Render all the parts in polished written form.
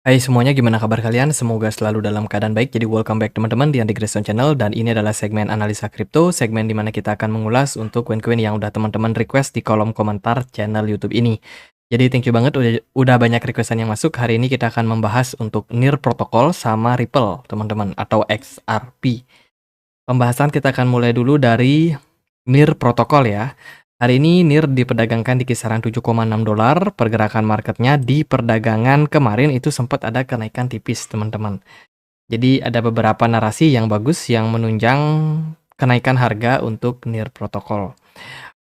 Hai semuanya, gimana kabar kalian? Semoga selalu dalam keadaan baik. Jadi welcome back teman-teman di Andy Grayson Channel, dan ini adalah segmen analisa kripto, segmen di mana kita akan mengulas untuk koin-koin yang udah teman-teman request di kolom komentar channel YouTube ini. Jadi thank you banget udah banyak requestan yang masuk. Hari ini kita akan membahas untuk NIR Protocol sama Ripple, teman-teman, atau XRP. Pembahasan kita akan mulai dulu dari NIR Protocol ya. Hari ini NIR diperdagangkan di kisaran 7,6 dolar. Pergerakan marketnya di perdagangan kemarin itu sempat ada kenaikan tipis, teman-teman. Jadi ada beberapa narasi yang bagus yang menunjang kenaikan harga untuk NIR Protocol.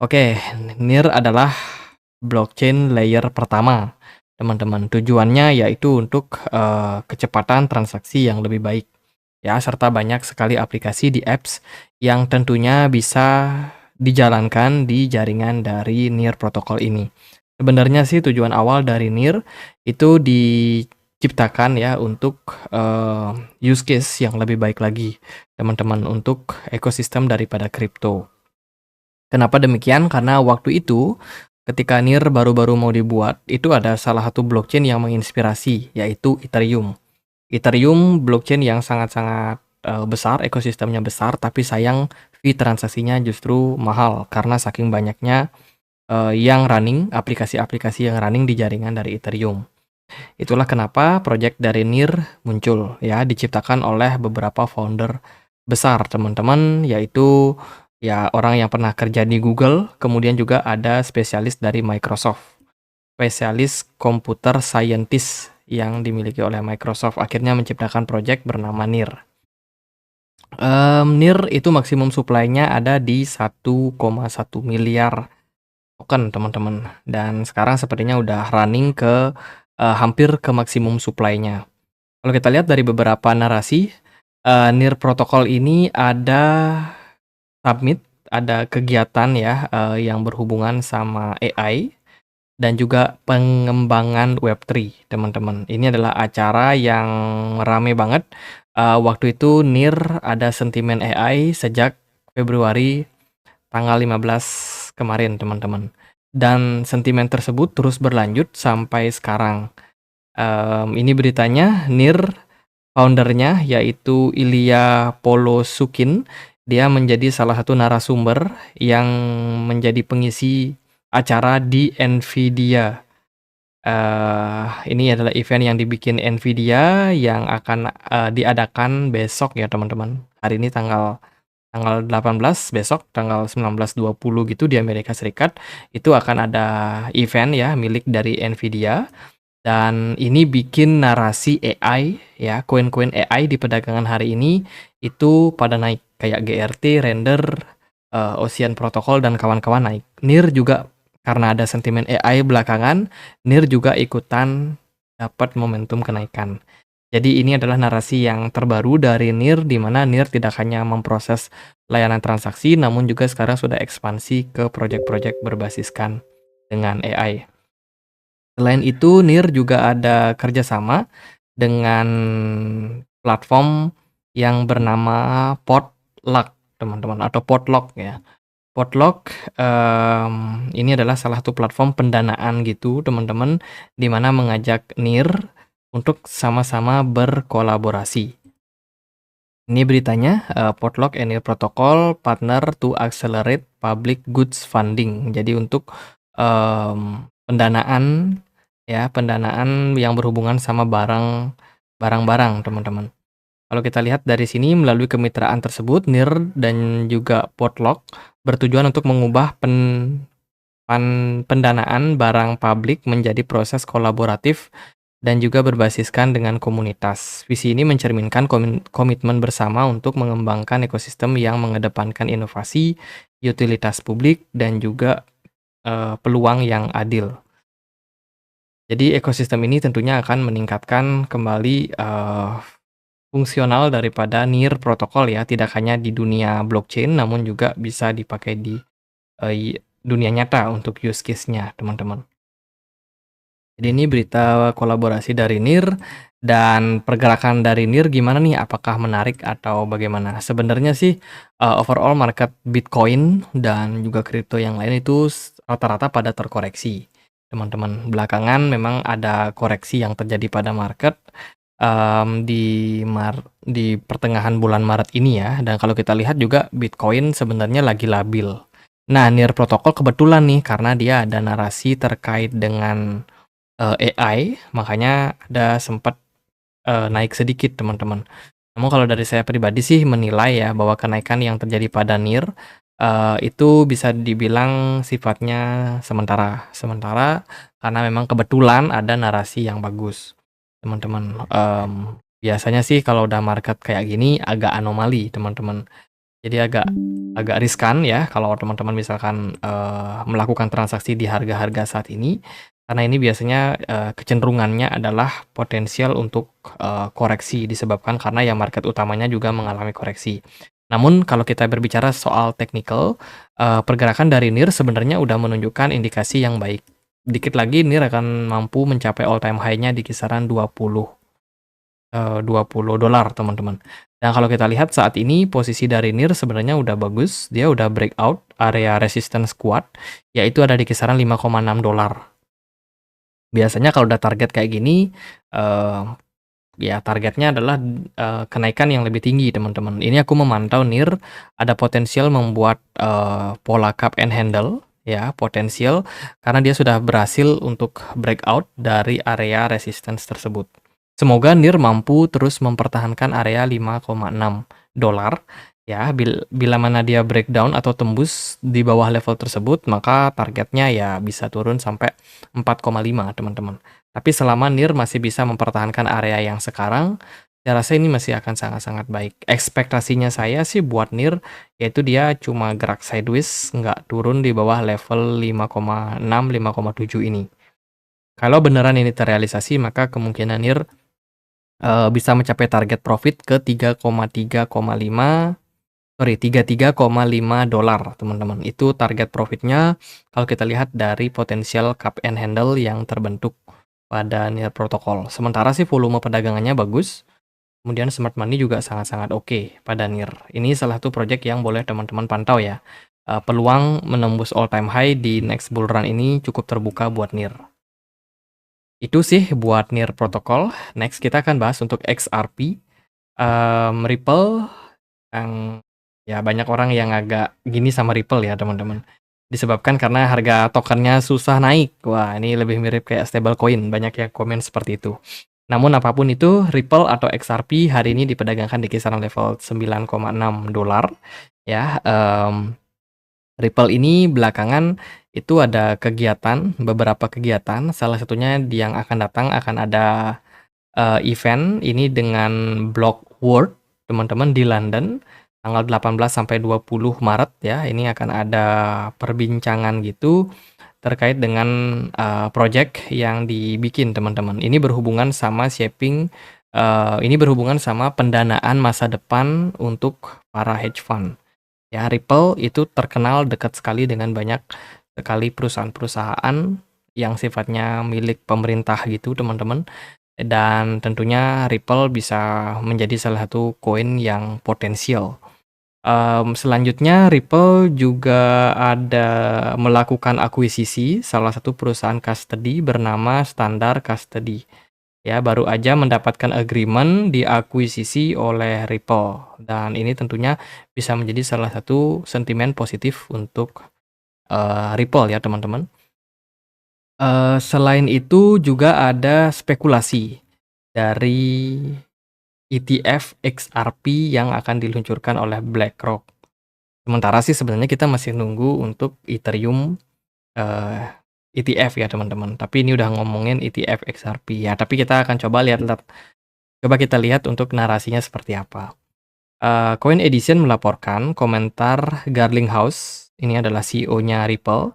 Oke, NIR adalah blockchain layer pertama, teman-teman. Tujuannya yaitu untuk kecepatan transaksi yang lebih baik, ya, serta banyak sekali aplikasi di apps yang tentunya bisa dijalankan di jaringan dari NIR Protocol ini. Sebenarnya sih tujuan awal dari NIR itu diciptakan ya untuk use case yang lebih baik lagi, teman-teman, untuk ekosistem daripada kripto. Kenapa demikian? Karena waktu itu ketika NIR baru-baru mau dibuat, itu ada salah satu blockchain yang menginspirasi, yaitu Ethereum. Ethereum blockchain yang sangat-sangat besar, ekosistemnya besar, tapi sayang fee transaksinya justru mahal karena saking banyaknya yang running, aplikasi-aplikasi yang running di jaringan dari Ethereum. Itulah kenapa project dari NIR muncul, ya, diciptakan oleh beberapa founder besar, teman-teman, yaitu ya orang yang pernah kerja di Google, kemudian juga ada spesialis dari Microsoft, spesialis computer scientist yang dimiliki oleh Microsoft, akhirnya menciptakan project bernama NIR. NIR itu maksimum supply-nya ada di 1,1 miliar token, teman-teman, dan sekarang sepertinya udah running ke hampir ke maksimum supply-nya. Kalau kita lihat dari beberapa narasi, NIR protokol ini ada summit, ada kegiatan ya yang berhubungan sama AI dan juga pengembangan Web3, teman-teman. Ini adalah acara yang rame banget. Waktu itu NIR ada sentimen AI sejak Februari tanggal 15 kemarin, teman-teman. Dan sentimen tersebut terus berlanjut sampai sekarang. Ini beritanya, NIR foundernya yaitu Ilya Polosukin, dia menjadi salah satu narasumber yang menjadi pengisi acara di NVIDIA. Ini adalah event yang dibikin NVIDIA yang akan diadakan besok ya, teman-teman. Hari ini tanggal 18, besok tanggal 19.20 gitu di Amerika Serikat, itu akan ada event ya milik dari NVIDIA, dan ini bikin narasi AI ya, koin-koin AI di perdagangan hari ini itu pada naik, kayak GRT, Render, Ocean Protocol dan kawan-kawan naik. NIR juga karena ada sentimen AI belakangan, NIR juga ikutan dapat momentum kenaikan. Jadi ini adalah narasi yang terbaru dari NIR, di mana NIR tidak hanya memproses layanan transaksi, namun juga sekarang sudah ekspansi ke proyek-proyek berbasiskan dengan AI. Selain itu, NIR juga ada kerjasama dengan platform yang bernama Potluck, teman-teman, atau Potluck ya. Potluck ini adalah salah satu platform pendanaan gitu, teman-teman, di mana mengajak NIR untuk sama-sama berkolaborasi. Ini beritanya, Potluck and NIR Protocol partner to accelerate public goods funding. Jadi untuk pendanaan ya, pendanaan yang berhubungan sama barang-barang, teman-teman. Kalau kita lihat dari sini, melalui kemitraan tersebut, NIR dan juga Potluck bertujuan untuk mengubah pendanaan barang publik menjadi proses kolaboratif dan juga berbasiskan dengan komunitas. Visi ini mencerminkan komitmen bersama untuk mengembangkan ekosistem yang mengedepankan inovasi, utilitas publik, dan juga peluang yang adil. Jadi ekosistem ini tentunya akan meningkatkan kembali fungsional daripada NIR protokol ya, tidak hanya di dunia blockchain, namun juga bisa dipakai di dunia nyata untuk use case-nya, teman-teman. Jadi ini berita kolaborasi dari NIR, dan pergerakan dari NIR gimana nih? Apakah menarik atau bagaimana? Sebenarnya sih overall market Bitcoin dan juga kripto yang lain itu rata-rata pada terkoreksi. teman-teman. Belakangan memang ada koreksi yang terjadi pada market, di pertengahan bulan Maret ini ya, dan kalau kita lihat juga Bitcoin sebenarnya lagi labil. Nah, Near Protocol kebetulan nih karena dia ada narasi terkait dengan, AI, makanya ada sempat, naik sedikit teman-teman. Namun kalau dari saya pribadi sih menilai ya bahwa kenaikan yang terjadi pada NIR, itu bisa dibilang sifatnya sementara. Sementara karena memang kebetulan ada narasi yang bagus, teman-teman. Biasanya sih kalau udah market kayak gini agak anomali, teman-teman. Jadi agak agak riskan ya kalau teman-teman misalkan, melakukan transaksi di harga-harga saat ini, karena ini biasanya, kecenderungannya adalah potensial untuk, koreksi disebabkan karena ya market utamanya juga mengalami koreksi. Namun kalau kita berbicara soal teknikal, pergerakan dari NIR sebenarnya udah menunjukkan indikasi yang baik. Dikit lagi NIR akan mampu mencapai all time high-nya di kisaran 20 dolar teman-teman. Dan kalau kita lihat saat ini posisi dari NIR sebenarnya udah bagus, dia udah breakout area resistance kuat, yaitu ada di kisaran 5,6 dolar. Biasanya kalau udah target kayak gini, eee, ya targetnya adalah, kenaikan yang lebih tinggi teman-teman. Ini aku memantau NIR ada potensial membuat, pola cup and handle ya, potensial karena dia sudah berhasil untuk breakout dari area resistance tersebut. Semoga NIR mampu terus mempertahankan area 5,6 dolar ya, bila mana dia breakdown atau tembus di bawah level tersebut, maka targetnya ya bisa turun sampai 4,5 teman-teman. Tapi selama NIR masih bisa mempertahankan area yang sekarang, saya rasa ini masih akan sangat-sangat baik. Ekspektasinya saya sih buat NIR, yaitu dia cuma gerak sideways, nggak turun di bawah level 5,6, 5,7 ini. Kalau beneran ini terrealisasi, maka kemungkinan NIR bisa mencapai target profit ke 33,5 dolar teman-teman. Itu target profitnya kalau kita lihat dari potensial cup and handle yang terbentuk pada NIR Protocol. Sementara sih volume perdagangannya bagus, kemudian smart money juga sangat-sangat oke pada NIR. Ini salah satu project yang boleh teman-teman pantau ya. Peluang menembus all time high di next bull run ini cukup terbuka buat NIR. Itu sih buat NIR Protocol. Next kita akan bahas untuk XRP. Ripple yang ya banyak orang yang agak gini sama Ripple ya teman-teman. Disebabkan karena harga tokennya susah naik. Wah, ini lebih mirip kayak stablecoin, banyak yang komen seperti itu. Namun apapun itu, Ripple atau XRP hari ini diperdagangkan di kisaran level 9,6 dolar ya. Ripple ini belakangan itu ada kegiatan, beberapa kegiatan, salah satunya yang akan datang akan ada event ini dengan Blockworld, teman-teman, di London, tanggal 18 sampai 20 Maret ya. Ini akan ada perbincangan gitu terkait dengan, project yang dibikin, teman-teman. Ini berhubungan sama pendanaan masa depan untuk para hedge fund. Ya, Ripple itu terkenal dekat sekali dengan banyak sekali perusahaan-perusahaan yang sifatnya milik pemerintah gitu, teman-teman. Dan tentunya Ripple bisa menjadi salah satu koin yang potensial. Selanjutnya Ripple juga ada melakukan akuisisi salah satu perusahaan custody bernama Standard Custody. Ya, baru aja mendapatkan agreement diakuisisi oleh Ripple dan ini tentunya bisa menjadi salah satu sentimen positif untuk, Ripple ya, teman-teman. Selain itu juga ada spekulasi dari ETF XRP yang akan diluncurkan oleh BlackRock. Sementara sih sebenarnya kita masih nunggu untuk Ethereum, eee, ETF ya teman-teman, tapi ini udah ngomongin ETF XRP ya, tapi kita akan coba kita lihat untuk narasinya seperti apa. Coin Edition melaporkan komentar Garlinghouse, ini adalah CEO-nya Ripple,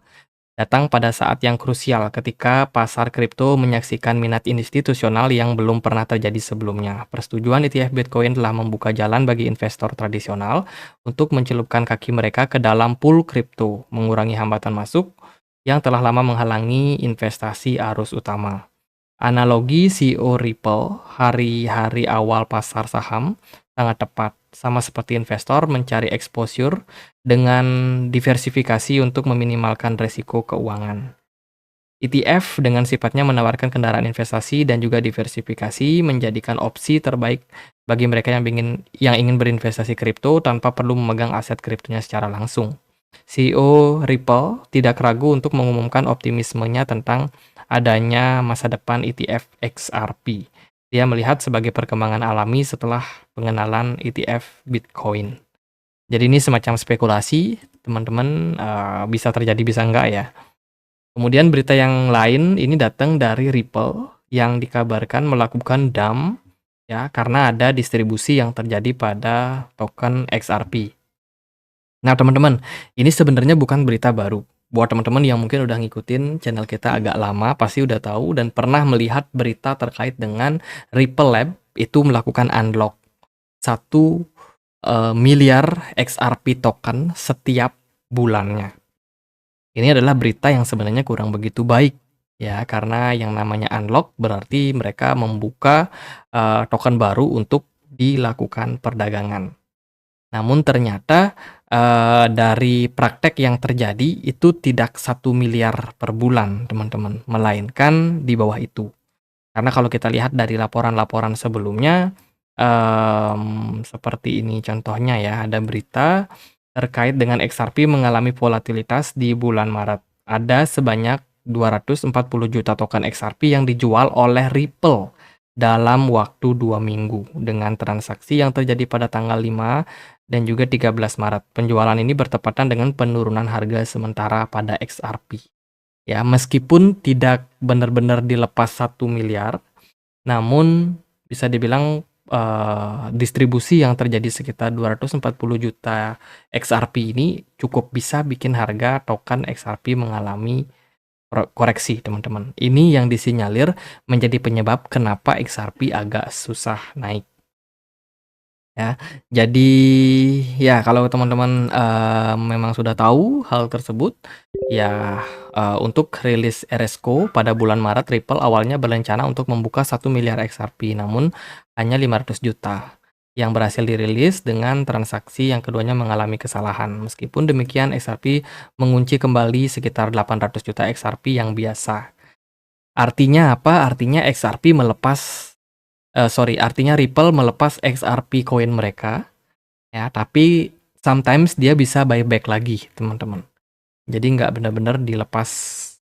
datang pada saat yang krusial ketika pasar kripto menyaksikan minat institusional yang belum pernah terjadi sebelumnya. Persetujuan ETF Bitcoin telah membuka jalan bagi investor tradisional untuk mencelupkan kaki mereka ke dalam pool kripto, mengurangi hambatan masuk yang telah lama menghalangi investasi arus utama. Analogi CEO Ripple hari-hari awal pasar saham sangat tepat, sama seperti investor mencari exposure dengan diversifikasi untuk meminimalkan resiko keuangan. ETF dengan sifatnya menawarkan kendaraan investasi dan juga diversifikasi menjadikan opsi terbaik bagi mereka yang ingin berinvestasi kripto tanpa perlu memegang aset kriptonya secara langsung. CEO Ripple tidak ragu untuk mengumumkan optimismenya tentang adanya masa depan ETF XRP. Dia melihat sebagai perkembangan alami setelah pengenalan ETF Bitcoin. Jadi ini semacam spekulasi, teman-teman, bisa terjadi bisa enggak ya. Kemudian berita yang lain ini datang dari Ripple yang dikabarkan melakukan dump ya karena ada distribusi yang terjadi pada token XRP. Nah, teman-teman, ini sebenarnya bukan berita baru. Buat teman-teman yang mungkin udah ngikutin channel kita agak lama, pasti udah tahu dan pernah melihat berita terkait dengan Ripple Lab itu melakukan unlock 1 miliar XRP token setiap bulannya. Ini adalah berita yang sebenarnya kurang begitu baik ya, karena yang namanya unlock berarti mereka membuka token baru untuk dilakukan perdagangan. Namun ternyata dari praktek yang terjadi itu tidak 1 miliar per bulan, teman-teman, melainkan di bawah itu. Karena kalau kita lihat dari laporan-laporan sebelumnya, seperti ini contohnya ya, ada berita terkait dengan XRP mengalami volatilitas di bulan Maret. Ada sebanyak 240 juta token XRP yang dijual oleh Ripple dalam waktu 2 minggu dengan transaksi yang terjadi pada tanggal 5 dan juga 13 Maret. Penjualan ini bertepatan dengan penurunan harga sementara pada XRP. Ya, meskipun tidak benar-benar dilepas 1 miliar, namun bisa dibilang distribusi yang terjadi sekitar 240 juta XRP ini cukup bisa bikin harga token XRP mengalami koreksi, teman-teman. Ini yang disinyalir menjadi penyebab kenapa XRP agak susah naik. Ya, jadi ya kalau teman-teman memang sudah tahu hal tersebut, ya untuk rilis RSCO pada bulan Maret, Ripple awalnya berencana untuk membuka 1 miliar XRP, namun hanya 500 juta yang berhasil dirilis dengan transaksi yang keduanya mengalami kesalahan. Meskipun demikian, XRP mengunci kembali sekitar 800 juta XRP yang biasa. Artinya apa? Artinya XRP artinya Ripple melepas XRP koin mereka, ya, tapi sometimes dia bisa buyback lagi, teman-teman. Jadi nggak benar-benar dilepas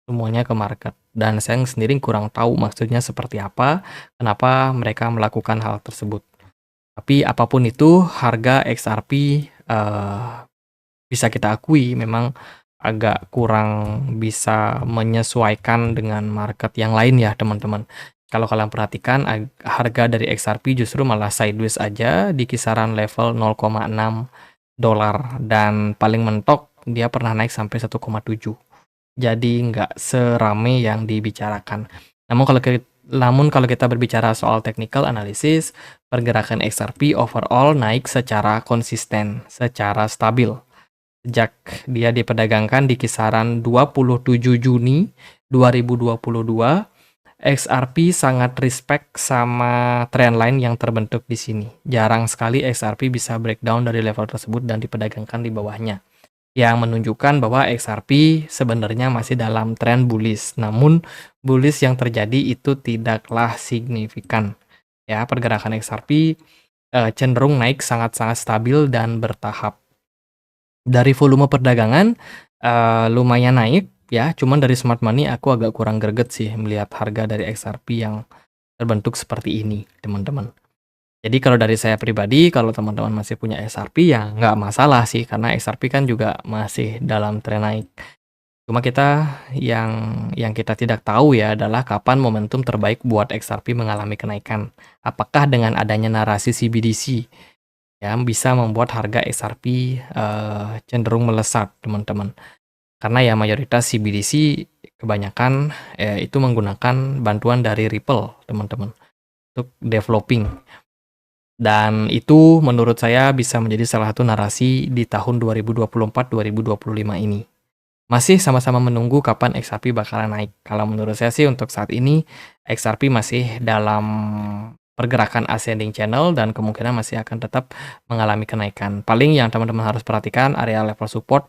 semuanya ke market. Dan saya sendiri kurang tahu maksudnya seperti apa, kenapa mereka melakukan hal tersebut. Tapi apapun itu, harga XRP bisa kita akui memang agak kurang bisa menyesuaikan dengan market yang lain ya, teman-teman. Kalau kalian perhatikan, harga dari XRP justru malah sideways aja di kisaran level 0,6 dolar dan paling mentok dia pernah naik sampai 1,7. Jadi nggak serame yang dibicarakan. Namun kalau kita berbicara soal technical analysis, pergerakan XRP overall naik secara konsisten, secara stabil. Sejak dia diperdagangkan di kisaran 27 Juni 2022, XRP sangat respect sama trendline yang terbentuk di sini. Jarang sekali XRP bisa breakdown dari level tersebut dan diperdagangkan di bawahnya, yang menunjukkan bahwa XRP sebenarnya masih dalam tren bullish. Namun bullish yang terjadi itu tidaklah signifikan. Ya, pergerakan XRP cenderung naik sangat-sangat stabil dan bertahap. Dari volume perdagangan lumayan naik ya, cuman dari smart money aku agak kurang greget sih melihat harga dari XRP yang terbentuk seperti ini, teman-teman. Jadi kalau dari saya pribadi, kalau teman-teman masih punya XRP ya nggak masalah sih, karena XRP kan juga masih dalam tren naik. Cuma yang kita tidak tahu ya adalah kapan momentum terbaik buat XRP mengalami kenaikan. Apakah dengan adanya narasi CBDC yang bisa membuat harga XRP cenderung melesat, teman-teman. Karena ya mayoritas CBDC kebanyakan itu menggunakan bantuan dari Ripple, teman-teman, untuk developing. Dan itu menurut saya bisa menjadi salah satu narasi di tahun 2024-2025 ini. Masih sama-sama menunggu kapan XRP bakalan naik. Kalau menurut saya sih untuk saat ini XRP masih dalam pergerakan ascending channel dan kemungkinan masih akan tetap mengalami kenaikan. Paling yang teman-teman harus perhatikan area level support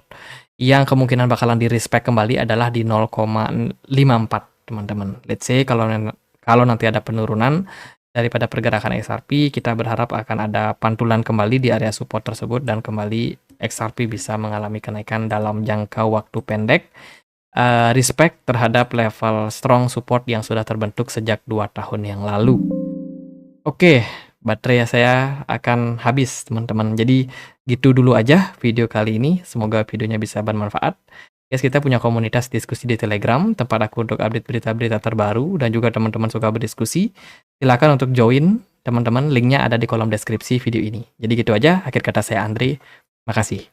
yang kemungkinan bakalan di-respect kembali adalah di 0,54 teman-teman. Let's say kalau nanti ada penurunan daripada pergerakan XRP, kita berharap akan ada pantulan kembali di area support tersebut dan kembali XRP bisa mengalami kenaikan dalam jangka waktu pendek. Respect terhadap level strong support yang sudah terbentuk sejak 2 tahun yang lalu. Oke, baterai saya akan habis teman-teman. Jadi gitu dulu aja video kali ini. Semoga videonya bisa bermanfaat. Guys, kita punya komunitas diskusi di Telegram, tempat aku untuk update berita-berita terbaru dan juga teman-teman suka berdiskusi. Silakan untuk join teman-teman, linknya ada di kolom deskripsi video ini. Jadi gitu aja, akhir kata saya Andre. Makasih.